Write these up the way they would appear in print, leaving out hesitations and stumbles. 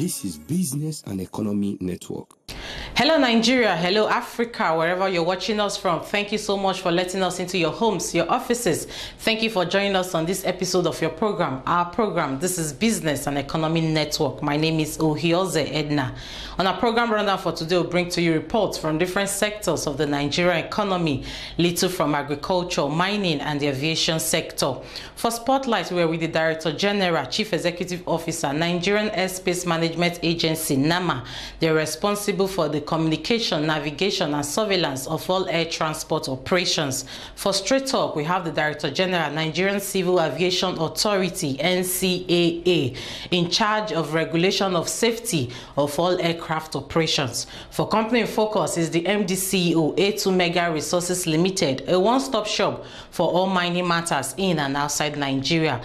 This is Business and Economy Network. Hello Nigeria, hello Africa, wherever you're watching us from. Thank you so much for letting us into your homes, your offices. Thank you for joining us on this episode of your program, our program. This is Business and Economy Network. My name is Ohioze Edna. On our program rundown for today, we'll bring to you reports from different sectors of the Nigerian economy, little from agriculture, mining, and the aviation sector. For Spotlight, we are with the Director General, Chief Executive Officer, Nigerian Airspace Management Agency, NAMA. They're responsible for the communication, navigation, and surveillance of all air transport operations. For Straight Talk, we have the Director General, Nigerian Civil Aviation Authority, NCAA, in charge of regulation of safety of all aircraft operations. For Company in Focus is the MD CEO, A2 Mega Resources Limited, a one-stop shop for all mining matters in and outside Nigeria.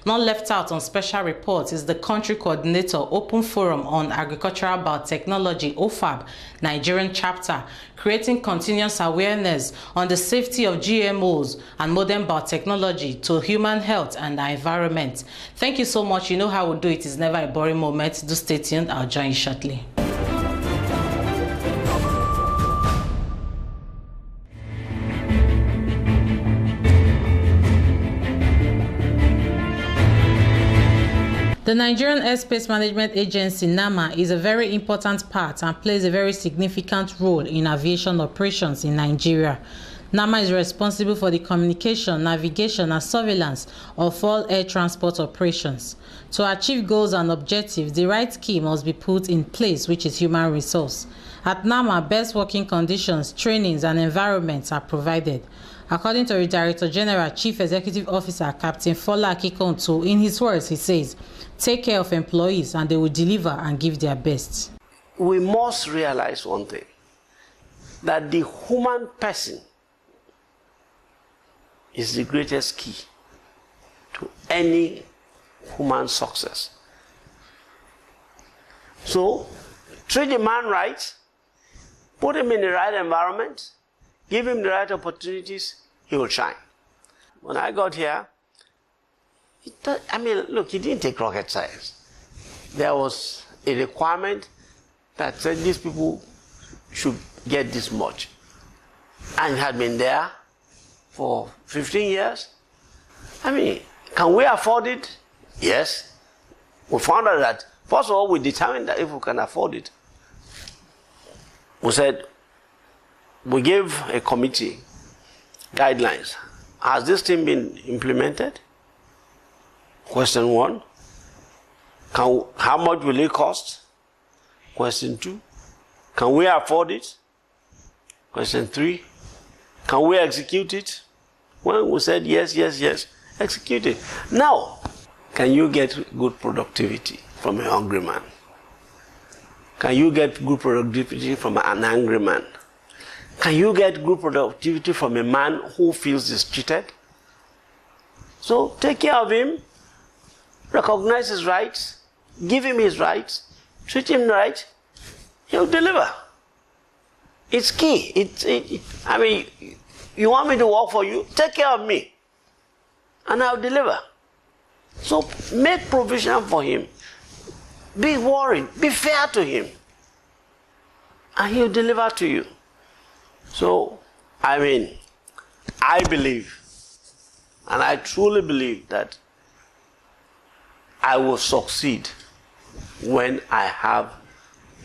Not left out on special reports is the Country Coordinator, Open Forum on Agricultural Biotechnology, OFAB, Nigerian chapter, creating continuous awareness on the safety of GMOs and modern biotechnology to human health and the environment. Thank you so much. You know how we do it. It's never a boring moment. Do stay tuned. I'll join you shortly. The Nigerian Airspace Management Agency, NAMA, is a very important part and plays a very significant role in aviation operations in Nigeria. NAMA is responsible for the communication, navigation, and surveillance of all air transport operations. To achieve goals and objectives, the right key must be put in place, which is human resource. At NAMA, best working conditions, trainings, and environments are provided. According to the Director General, Chief Executive Officer, Captain Fola Akikonto, in his words, he says, take care of employees and they will deliver and give their best. We must realize one thing, that the human person is the greatest key to any human success. So, treat the man right, put him in the right environment, give him the right opportunities, he will shine. When I got here, look, he didn't take rocket science. There was a requirement that said these people should get this much. And it had been there for 15 years. Can we afford it? Yes. We found out that, first of all, we determined that if we can afford it, we said, we gave a committee guidelines. Has this thing been implemented? Question 1. How much will it cost? Question 2. Can we afford it? Question 3. Can we execute it? When we said yes, yes, yes, execute it. Now, can you get good productivity from a hungry man? Can you get good productivity from an angry man? Can you get good productivity from a man who feels mistreated? So take care of him, recognize his rights, give him his rights, treat him right, he'll deliver. It's key. You want me to work for you? Take care of me, and I'll deliver. So make provision for him. Be worried, be fair to him, and he'll deliver to you. So, I believe, and I truly believe that I will succeed when I have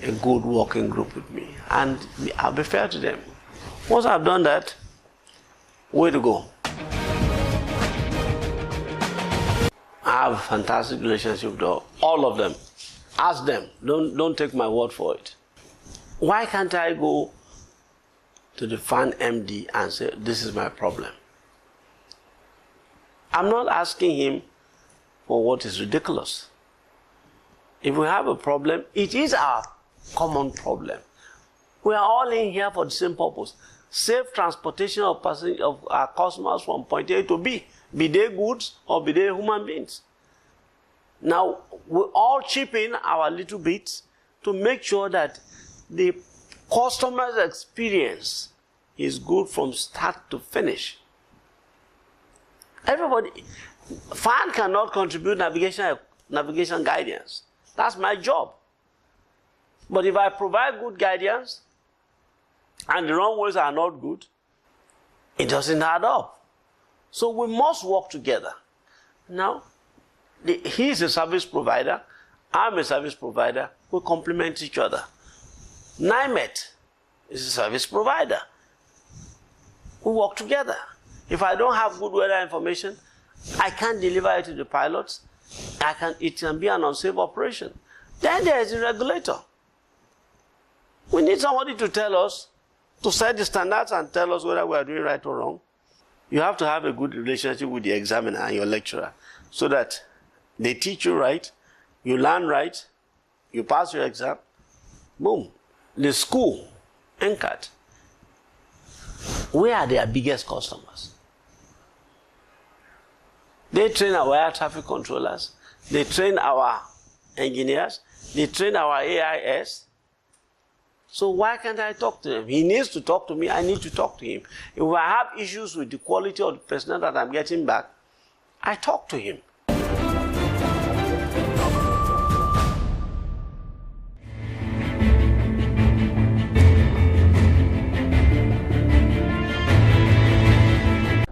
a good working group with me. And I'll be fair to them. Once I've done that, way to go. I have a fantastic relationship with all of them. Ask them. Don't take my word for it. Why can't I go to the fan MD and say, this is my problem? I'm not asking him for what is ridiculous. If we have a problem, it is our common problem. We are all in here for the same purpose. Safe transportation of our customers from point A to B, be they goods or be they human beings. Now, we all chip in our little bits to make sure that the customer's experience is good from start to finish. Everybody, fan cannot contribute navigation guidance. That's my job. But if I provide good guidance and the runways are not good, it doesn't add up. So we must work together. Now, he's a service provider, I'm a service provider, we complement each other. NIMET is a service provider. We work together. If I don't have good weather information, I can't deliver it to the pilots. It can be an unsafe operation. Then there is the regulator. We need somebody to tell us, to set the standards and tell us whether we are doing right or wrong. You have to have a good relationship with the examiner and your lecturer so that they teach you right, you learn right, you pass your exam, boom. The school, NCAT, we are their biggest customers. They train our air traffic controllers, they train our engineers, they train our AIS. So why can't I talk to him? He needs to talk to me, I need to talk to him. If I have issues with the quality of the personnel that I'm getting back, I talk to him.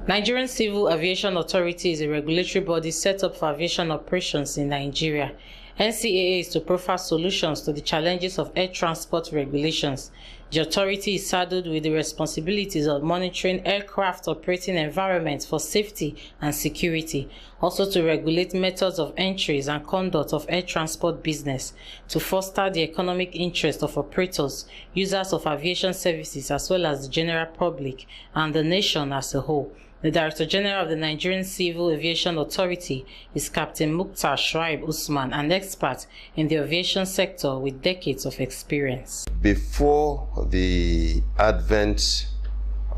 Nigerian Civil Aviation Authority is a regulatory body set up for aviation operations in Nigeria. NCAA is to profile solutions to the challenges of air transport regulations. The authority is saddled with the responsibilities of monitoring aircraft operating environments for safety and security, also to regulate methods of entries and conduct of air transport business, to foster the economic interest of operators, users of aviation services, as well as the general public and the nation as a whole. The Director General of the Nigerian Civil Aviation Authority is Captain Mukhtar Shuaib Usman, an expert in the aviation sector with decades of experience. Before the advent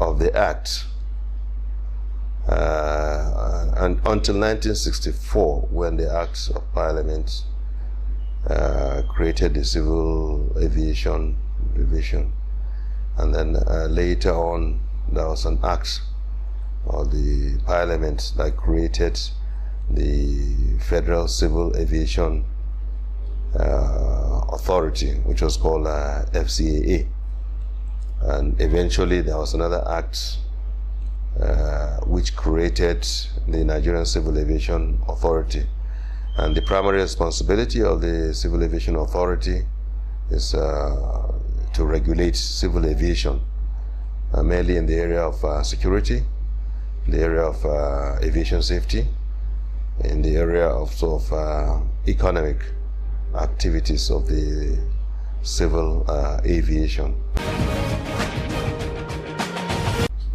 of the Act, and until 1964, when the Act of Parliament created the Civil Aviation Division, and then later on there was an Act of the Parliament that created the Federal Civil Aviation Authority, which was called FCAA. And eventually there was another act which created the Nigerian Civil Aviation Authority. And the primary responsibility of the Civil Aviation Authority is to regulate civil aviation, mainly in the area of security, the area of aviation safety, in the area of economic activities of the civil aviation.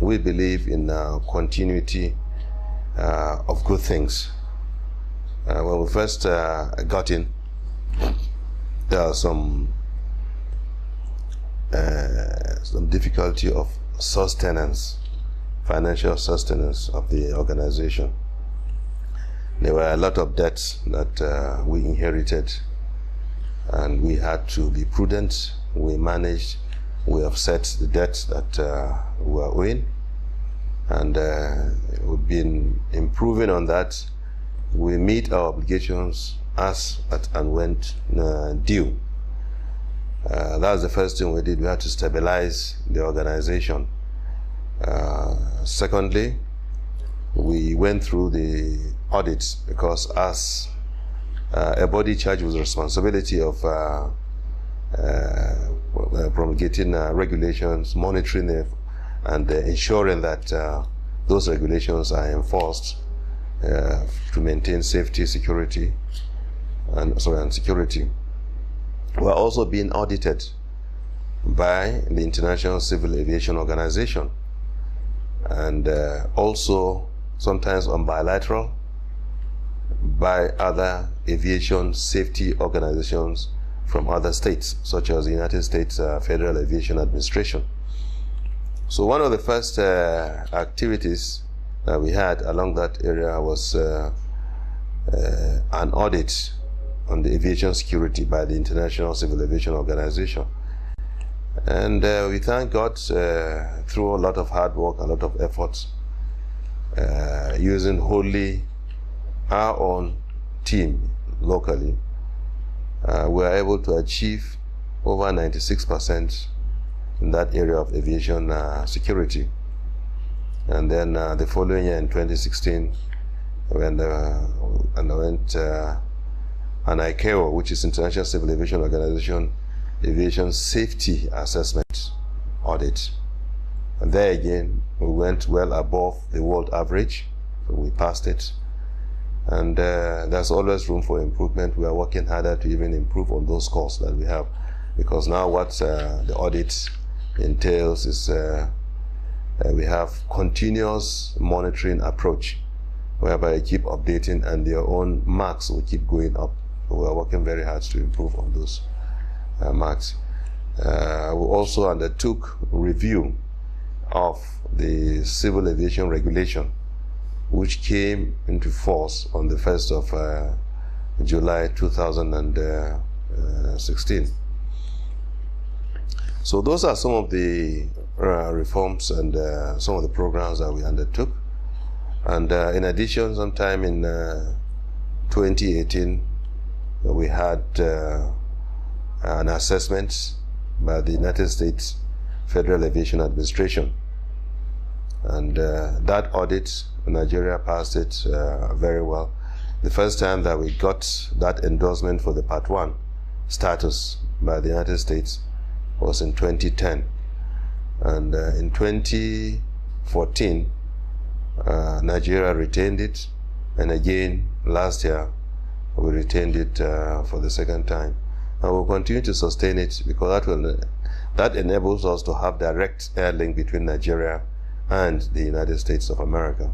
We believe in continuity of good things. When we first got in, there was some difficulty of sustenance, financial sustenance of the organization. There were a lot of debts that we inherited, and we had to be prudent. We managed, we offset the debts that we were owing, and we've been improving on that. We meet our obligations as and when due. That was the first thing we did. We had to stabilize the organization. Secondly, we went through the audits, because as a body charged with the responsibility of promulgating regulations, monitoring them, and ensuring that those regulations are enforced to maintain safety, security, and security. We are also being audited by the International Civil Aviation Organization, and also sometimes on bilateral by other aviation safety organizations from other states, such as the United States Federal Aviation Administration. So one of the first activities that we had along that area was an audit on the aviation security by the International Civil Aviation Organization. And we thank God through a lot of hard work, a lot of efforts, using wholly our own team locally, we are able to achieve over 96% in that area of aviation security. And then the following year in 2016, when underwent an ICAO, which is International Civil Aviation Organization, Aviation Safety Assessment Audit. And there again, we went well above the world average, so we passed it. And there's always room for improvement. We are working harder to even improve on those scores that we have, because now what the audit entails is we have continuous monitoring approach, whereby you keep updating and your own marks will keep going up. So we are working very hard to improve on those marks. We also undertook review of the civil aviation regulation, which came into force on the 1st of July 2016. So those are some of the reforms and some of the programs that we undertook. And in addition, sometime in 2018, we had an assessment by the United States Federal Aviation Administration. And that audit, Nigeria passed it very well. The first time that we got that endorsement for the Part 1 status by the United States was in 2010. And in 2014, Nigeria retained it. And again, last year, we retained it for the second time. And we'll continue to sustain it, because that enables us to have direct air link between Nigeria and the United States of America.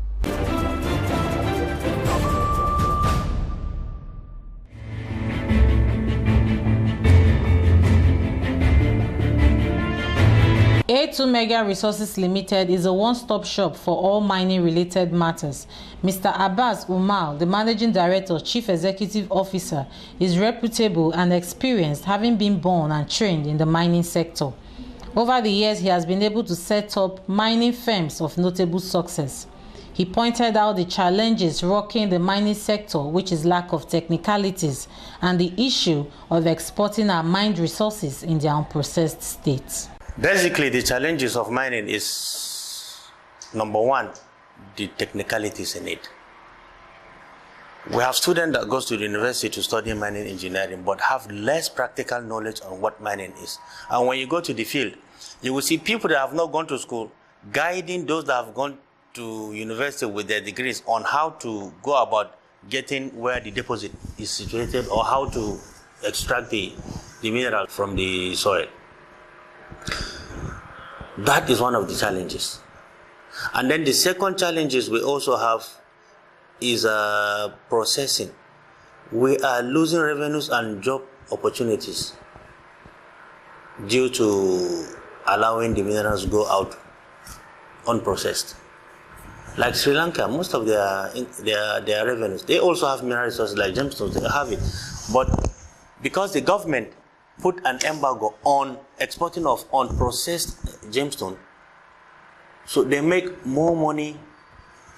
A2 Mega Resources Limited is a one-stop shop for all mining-related matters. Mr. Abbas Umar, the Managing Director, Chief Executive Officer, is reputable and experienced, having been born and trained in the mining sector. Over the years, he has been able to set up mining firms of notable success. He pointed out the challenges rocking the mining sector, which is lack of technicalities, and the issue of exporting our mined resources in their unprocessed state. Basically, the challenges of mining is, number one, the technicalities in it. We have students that goes to the university to study mining engineering, but have less practical knowledge on what mining is. And when you go to the field, you will see people that have not gone to school guiding those that have gone to university with their degrees on how to go about getting where the deposit is situated, or how to extract the mineral from the soil. That is one of the challenges. And then the second challenges we also have is processing. We are losing revenues and job opportunities due to allowing the minerals go out unprocessed. Like Sri Lanka, most of their revenues, they also have mineral resources like gemstones, they have it. But because the government put an embargo on exporting of unprocessed gemstone, so they make more money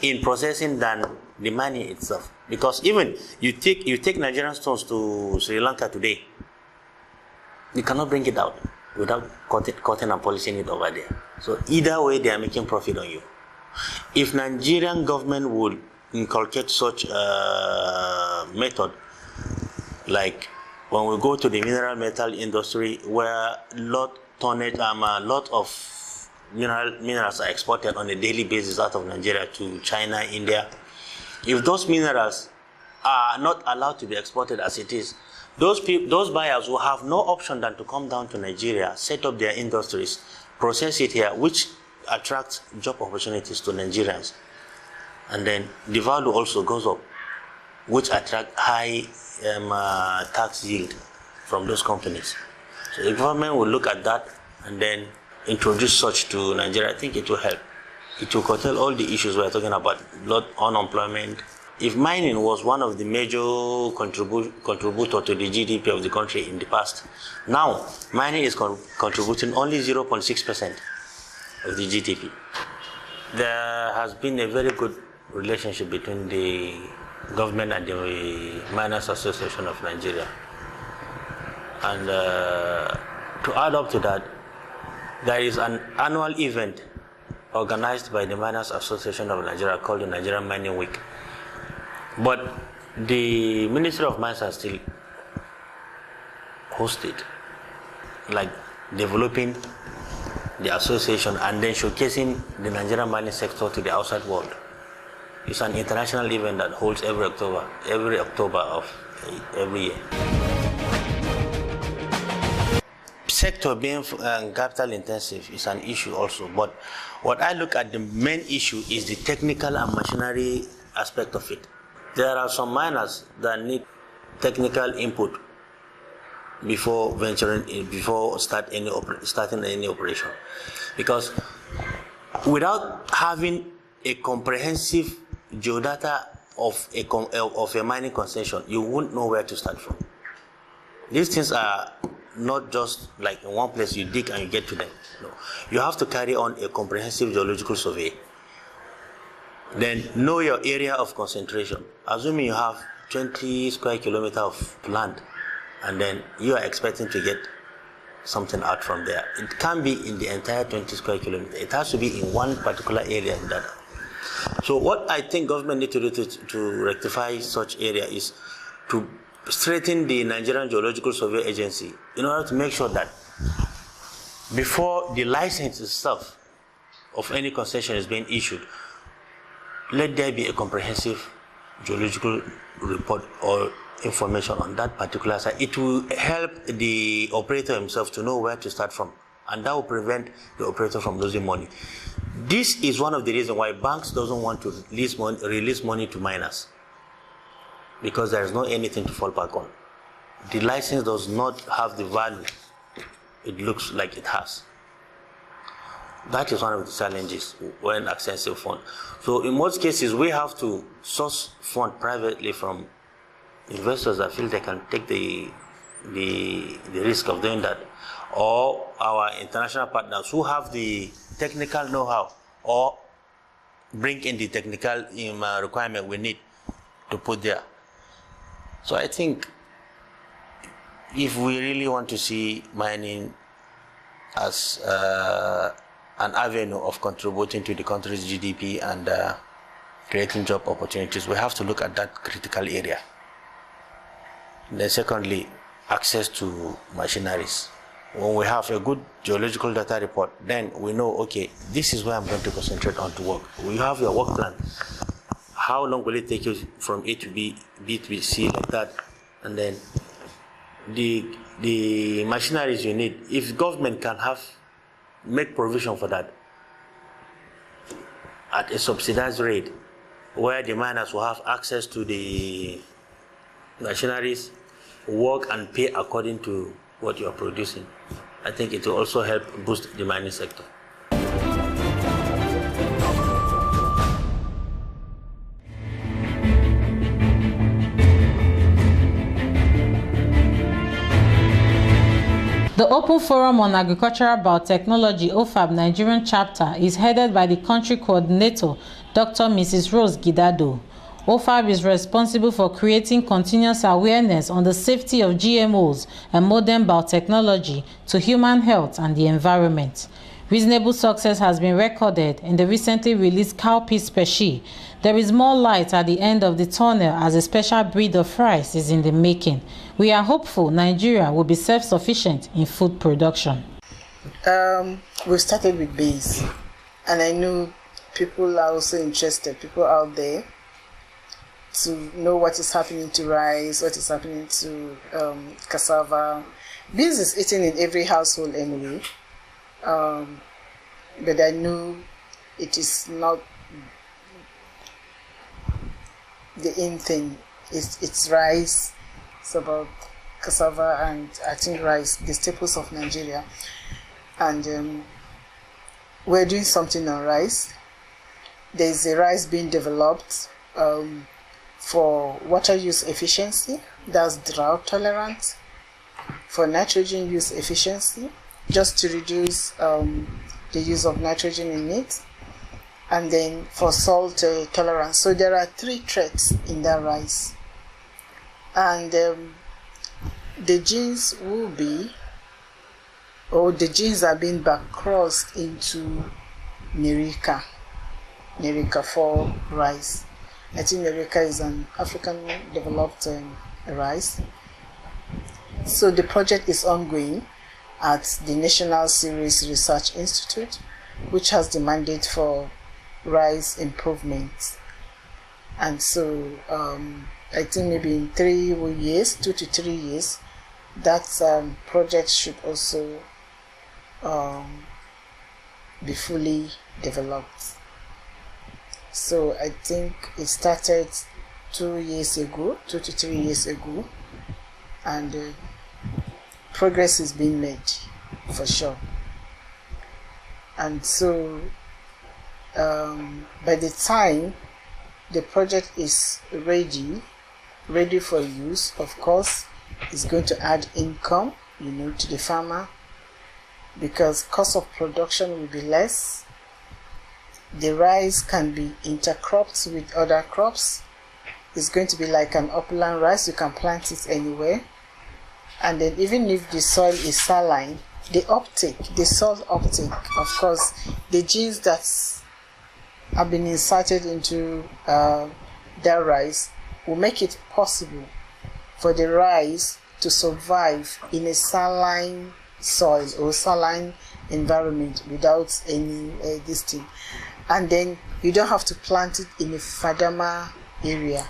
in processing than the mining itself. Because even you take Nigerian stones to Sri Lanka today, you cannot bring it out without cutting and polishing it over there. So either way, they are making profit on you. If Nigerian government would inculcate such method, like when we go to the mineral metal industry, where lot of minerals are exported on a daily basis out of Nigeria to China, India, if those minerals are not allowed to be exported as it is, those buyers will have no option than to come down to Nigeria, set up their industries, process it here, which attracts job opportunities to Nigerians. And then the value also goes up, which attract high tax yield from those companies. So the government will look at that and then introduce such to Nigeria. I think it will help. It will curtail all the issues we are talking about, unemployment. If mining was one of the major contributor to the GDP of the country in the past, now mining is contributing only 0.6% of the GDP. There has been a very good relationship between the government and the Miners Association of Nigeria. And To add up to that, there is an annual event organized by the Miners Association of Nigeria called the Nigerian Mining Week. But the Ministry of Mines has still hosted, like developing the association and then showcasing the Nigerian mining sector to the outside world. It's an international event that holds every October of every year. Sector being capital intensive is an issue also, but what I look at, the main issue is the technical and machinery aspect of it. There are some miners that need technical input before starting any operation, because without having a comprehensive geodata of a mining concession, you won't know where to start from. These things are not just like in one place you dig and you get to them. No, you have to carry on a comprehensive geological survey. Then know your area of concentration. Assuming you have 20 square kilometers of land, and then you are expecting to get something out from there. It can't be in the entire 20 square kilometers. It has to be in one particular area in that. So what I think government need to do to rectify such area is to strengthen the Nigerian Geological Survey Agency in order to make sure that before the license itself of any concession is being issued, let there be a comprehensive geological report or information on that particular site. It will help the operator himself to know where to start from, and that will prevent the operator from losing money. This is one of the reasons why banks doesn't want to release money to miners, because there is no anything to fall back on. The license does not have the value it looks like it has. That is one of the challenges when accessing fund. So in most cases, we have to source fund privately from investors that feel they can take the risk of doing that, or our international partners who have the technical know-how or bring in the technical requirement we need to put there. So I think if we really want to see mining as an avenue of contributing to the country's GDP and creating job opportunities, we have to look at that critical area. Then secondly, access to machineries. When we have a good geological data report, then we know, okay, this is where I'm going to concentrate on to work. We have your work plan. How long will it take you from A to B, B to C, like that? And then the machineries you need, if government can make provision for that at a subsidized rate, where the miners will have access to the machineries, work and pay according to what you are producing, I think it will also help boost the mining sector. The Open Forum on Agricultural Biotechnology OFAB Nigerian chapter is headed by the country coordinator, Dr. Mrs. Rose Gidado. OFAB is responsible for creating continuous awareness on the safety of GMOs and modern biotechnology to human health and the environment. Reasonable success has been recorded in the recently released cowpea species. There is more light at the end of the tunnel as a special breed of rice is in the making. We are hopeful Nigeria will be self-sufficient in food production. We started with bees, and I know people are also interested, people out there, to know what is happening to rice, what is happening to cassava. Bees is eaten in every household anyway. But I know it is not the in thing. It's rice, it's about cassava and I think rice, the staples of Nigeria. And we're doing something on rice. There's a rice being developed for water use efficiency, that's drought tolerant, for nitrogen use efficiency, just to reduce the use of nitrogen in it, and then for salt tolerance. So there are 3 traits in that rice, and the genes will be or the genes are being back crossed into Nerica for rice. I think Nerica is an African developed rice. So the project is ongoing at the National Cereals Research Institute, which has the mandate for rice improvement. And so I think maybe in 2 to 3 years, that project should also be fully developed. So I think it started 2 to 3 years ago, and progress is being made for sure. And so by the time the project is ready for use, of course, it's going to add income, to the farmer, because cost of production will be less. The rice can be intercropped with other crops. It's going to be like an upland rice. You can plant it anywhere. And then even if the soil is saline, the soil uptake, of course, the genes that have been inserted into that rice will make it possible for the rice to survive in a saline soil or saline environment without any this thing. And then you don't have to plant it in a Fadama area.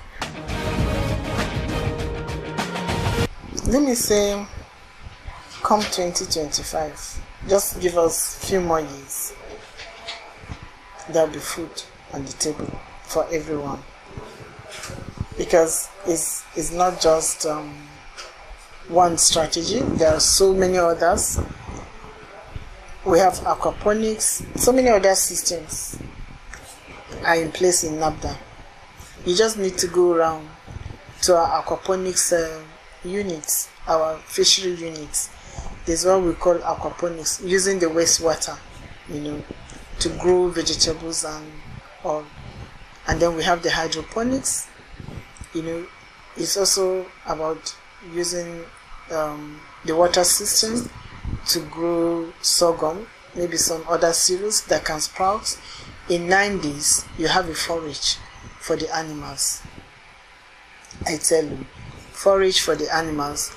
Let me say, come 2025, just give us a few more years. There'll be food on the table for everyone. Because it's not just one strategy, there are so many others. We have aquaponics, so many other systems are in place in NABDA. You just need to go around to our aquaponics units, our fishery units. There's what we call aquaponics, using the wastewater, to grow vegetables and then we have the hydroponics. It's also about using the water system to grow sorghum, maybe some other cereals that can sprout. In 9 days, you have a forage for the animals. I tell you, forage for the animals.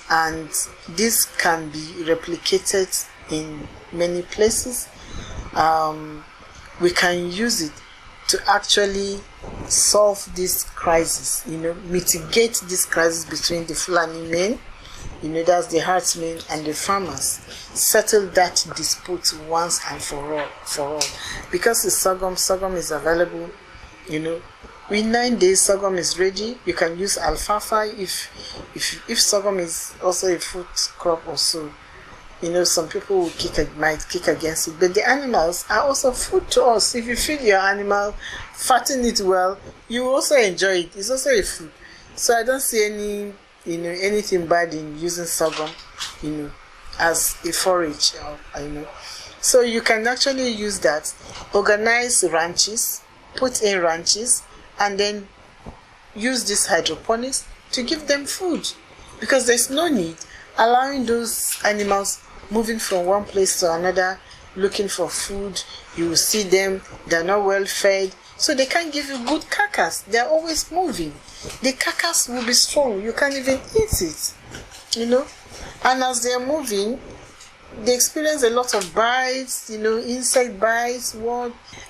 And this can be replicated in many places. We can use it to actually solve this crisis, mitigate this crisis between the Fulani men, that's the herdsmen, and the farmers. Settle that dispute once and for all. Because the sorghum is available, in 9 days sorghum is ready. You can use alfalfa if sorghum is also a food crop or so. Some people might kick against it, but the animals are also food to us. If you feed your animal, fatten it well, you also enjoy it. It's also a food. So I don't see anything bad in using sorghum, as a forage, So you can actually use that, organize ranches, put in ranches, and then use this hydroponics to give them food, because there's no need allowing those animals moving from one place to another looking for food. You will see them, they're not well fed, so they can't give you good carcass. They're always moving. The carcass will be strong, you can't even eat it, and as they're moving, they experience a lot of bites, insect bites,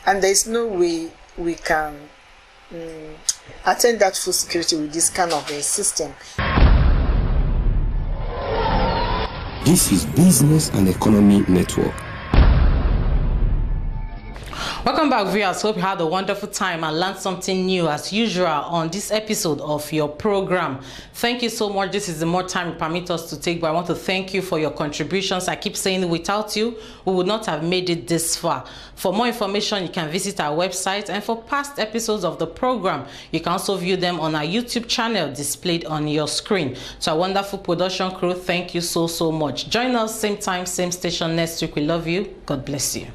and there's no way we can attain that food security with this kind of a system. This is Business and Economy Network. Welcome back, viewers. Hope you had a wonderful time and learned something new as usual on this episode of your program. Thank you so much. This is the more time you permit us to take, but I want to thank you for your contributions. I keep saying without you, we would not have made it this far. For more information, you can visit our website, and for past episodes of the program, you can also view them on our YouTube channel displayed on your screen. To our wonderful production crew, thank you so much. Join us same time, same station next week. We love you. God bless you.